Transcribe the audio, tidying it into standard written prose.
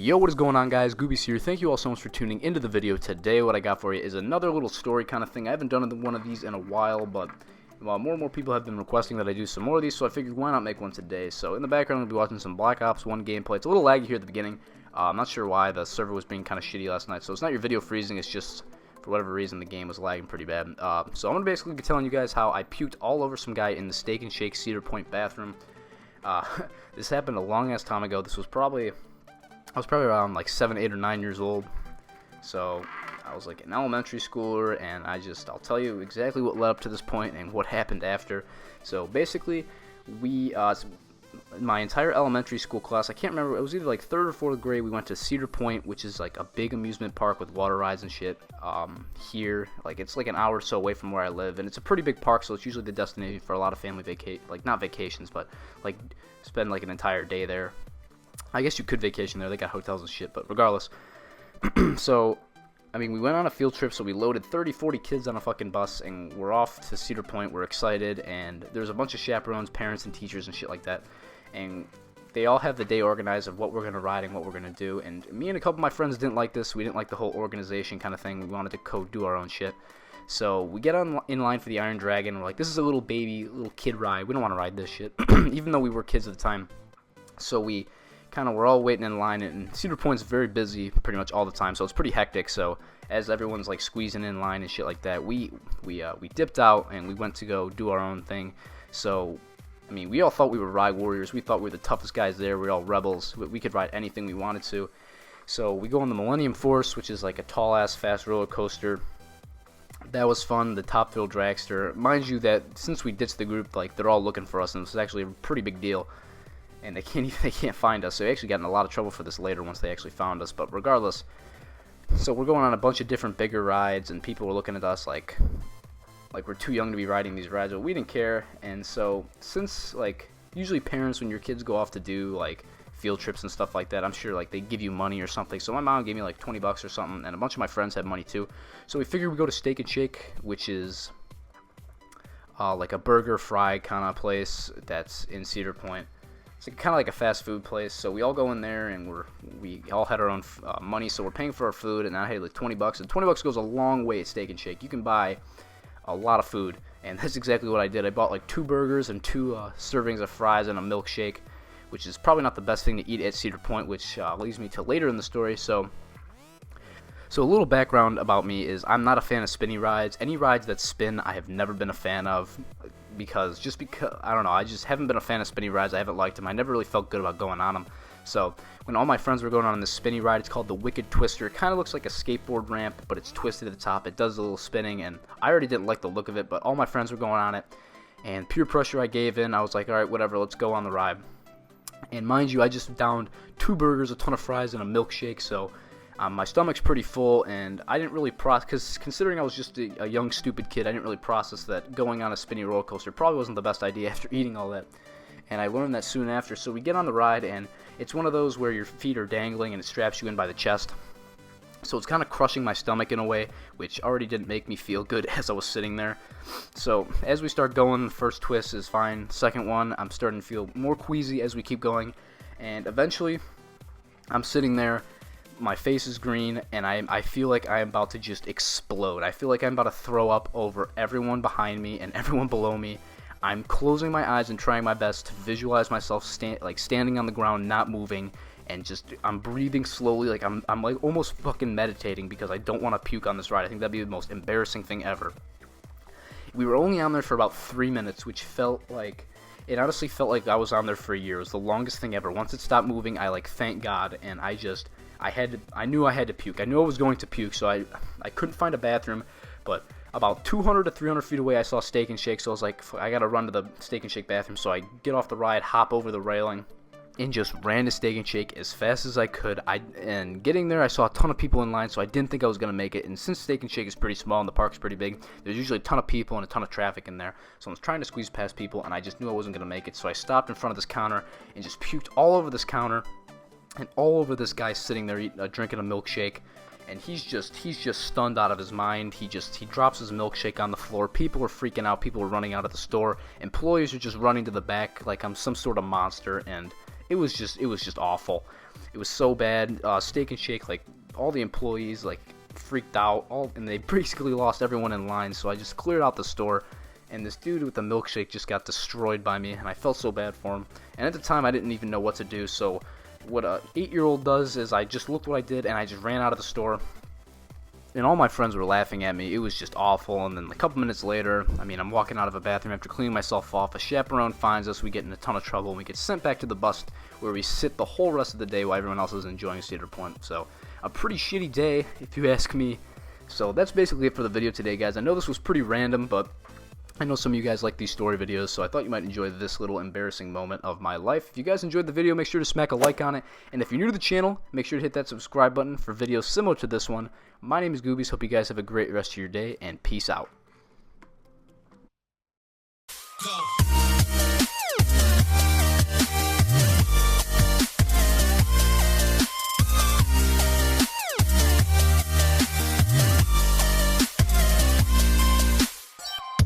Yo, what is going on, guys? Goobyz here. Thank you all so much for tuning into the video. Today, what I got for you is another little story kind of thing. I haven't done one of these in a while, but more and more people have been requesting that I do some more of these, so I figured why not make one today. So in the background, I'm going to be watching some Black Ops 1 gameplay. It's a little laggy here at the beginning. I'm not sure why. The server was being kind of shitty last night, so it's not your video freezing. It's just, for whatever reason, the game was lagging pretty bad. So I'm going to basically be telling you guys how I puked all over some guy in the Steak and Shake Cedar Point bathroom. This happened a long-ass time ago. This was probably... I was probably around like 7, 8, or 9 years old, so I was like an elementary schooler, and I'll tell you exactly what led up to this point and what happened after. So basically, my entire elementary school class, I can't remember, it was either like 3rd or 4th grade, we went to Cedar Point, which is like a big amusement park with water rides and shit, here, like it's like an hour or so away from where I live, and it's a pretty big park, so it's usually the destination for a lot of family not vacations, but like spend like an entire day there. I guess you could vacation there, they got hotels and shit, but regardless. So, I mean, we went on a field trip, so we loaded 30, 40 kids on a fucking bus, and we're off to Cedar Point, we're excited, and there's a bunch of chaperones, parents, and teachers and shit like that, and they all have the day organized of what we're going to ride and what we're going to do, and me and a couple of my friends didn't like this. We didn't like the whole organization kind of thing. We wanted to do our own shit. So we get in line for the Iron Dragon, we're like, this is a little kid ride, we don't want to ride this shit, even though we were kids at the time. So we're all waiting in line, and Cedar Point's very busy pretty much all the time, so it's pretty hectic. So as everyone's like squeezing in line and shit like that, we dipped out and we went to go do our own thing. So I mean, we all thought we were ride warriors. We thought we were the toughest guys there. We were all rebels. We could ride anything we wanted to. So we go on the Millennium Force, which is like a tall ass fast roller coaster. That was fun. The Top Thrill Dragster, mind you, that since we ditched the group, like they're all looking for us, and this is actually a pretty big deal. And they can't find us, so we actually got in a lot of trouble for this later once they actually found us. But regardless, so we're going on a bunch of different bigger rides, and people were looking at us like we're too young to be riding these rides, but we didn't care. And so since like usually parents, when your kids go off to do like field trips and stuff like that, I'm sure like they give you money or something. So my mom gave me like $20 or something, and a bunch of my friends had money too. So we figured we'd go to Steak and Shake, which is like a burger fry kind of place that's in Cedar Point. It's kind of like a fast food place, so we all go in there, and we all had our own money, so we're paying for our food, and I had like $20, and $20 goes a long way at Steak and Shake. You can buy a lot of food, and that's exactly what I did. I bought like 2 burgers and 2 servings of fries and a milkshake, which is probably not the best thing to eat at Cedar Point, which leads me to later in the story. So a little background about me is I'm not a fan of spinny rides. Any rides that spin, I have never been a fan of. Because I don't know, I just haven't been a fan of spinny rides. I haven't liked them. I never really felt good about going on them. So when all my friends were going on this spinny ride, it's called the Wicked Twister. It kind of looks like a skateboard ramp, but it's twisted at the top. It does a little spinning, and I already didn't like the look of it, but all my friends were going on it, and peer pressure, I gave in. I was like, all right, whatever, let's go on the ride. And mind you, I just downed 2 burgers, a ton of fries, and a milkshake, so my stomach's pretty full, and I didn't really process, because considering I was just a young, stupid kid, I didn't really process that going on a spinny roller coaster probably wasn't the best idea after eating all that. And I learned that soon after. So we get on the ride, and it's one of those where your feet are dangling and it straps you in by the chest. So it's kind of crushing my stomach in a way, which already didn't make me feel good as I was sitting there. So as we start going, the first twist is fine. Second one, I'm starting to feel more queasy as we keep going. And eventually, I'm sitting there. My face is green, and I feel like I'm about to just explode. I feel like I'm about to throw up over everyone behind me and everyone below me. I'm closing my eyes and trying my best to visualize myself standing on the ground, not moving, and I'm breathing slowly, like I'm like almost fucking meditating because I don't want to puke on this ride. I think that'd be the most embarrassing thing ever. We were only on there for about 3 minutes, which it honestly felt like I was on there for a year. It was the longest thing ever. Once it stopped moving, I thank God, and I knew I had to puke. I knew I was going to puke, so I couldn't find a bathroom, but about 200 to 300 feet away I saw Steak and Shake, so I was like, I gotta run to the Steak and Shake bathroom. So I get off the ride, hop over the railing, and just ran to Steak and Shake as fast as I could. And getting there, I saw a ton of people in line, so I didn't think I was gonna make it. And since Steak and Shake is pretty small and the park's pretty big, there's usually a ton of people and a ton of traffic in there, so I was trying to squeeze past people, and I just knew I wasn't gonna make it. So I stopped in front of this counter and just puked all over this counter and all over this guy sitting there drinking a milkshake, and he's just stunned out of his mind. He drops his milkshake on the floor. People are freaking out. People are running out of the store. Employees are just running to the back like I'm some sort of monster, and It was just awful. It was so bad. Steak and Shake, like all the employees like freaked out, and they basically lost everyone in line. So I just cleared out the store, and this dude with the milkshake just got destroyed by me, and I felt so bad for him. And at the time, I didn't even know what to do. So what a 8-year-old does is I just looked what I did, and I just ran out of the store. And all my friends were laughing at me. It was just awful. And then a couple minutes later, I mean, I'm walking out of a bathroom after cleaning myself off. A chaperone finds us. We get in a ton of trouble, and we get sent back to the bus where we sit the whole rest of the day while everyone else is enjoying Cedar Point. So a pretty shitty day, if you ask me. So that's basically it for the video today, guys. I know this was pretty random, but I know some of you guys like these story videos, so I thought you might enjoy this little embarrassing moment of my life. If you guys enjoyed the video, make sure to smack a like on it. And if you're new to the channel, make sure to hit that subscribe button for videos similar to this one. My name is Goobyz. Hope you guys have a great rest of your day, and peace out.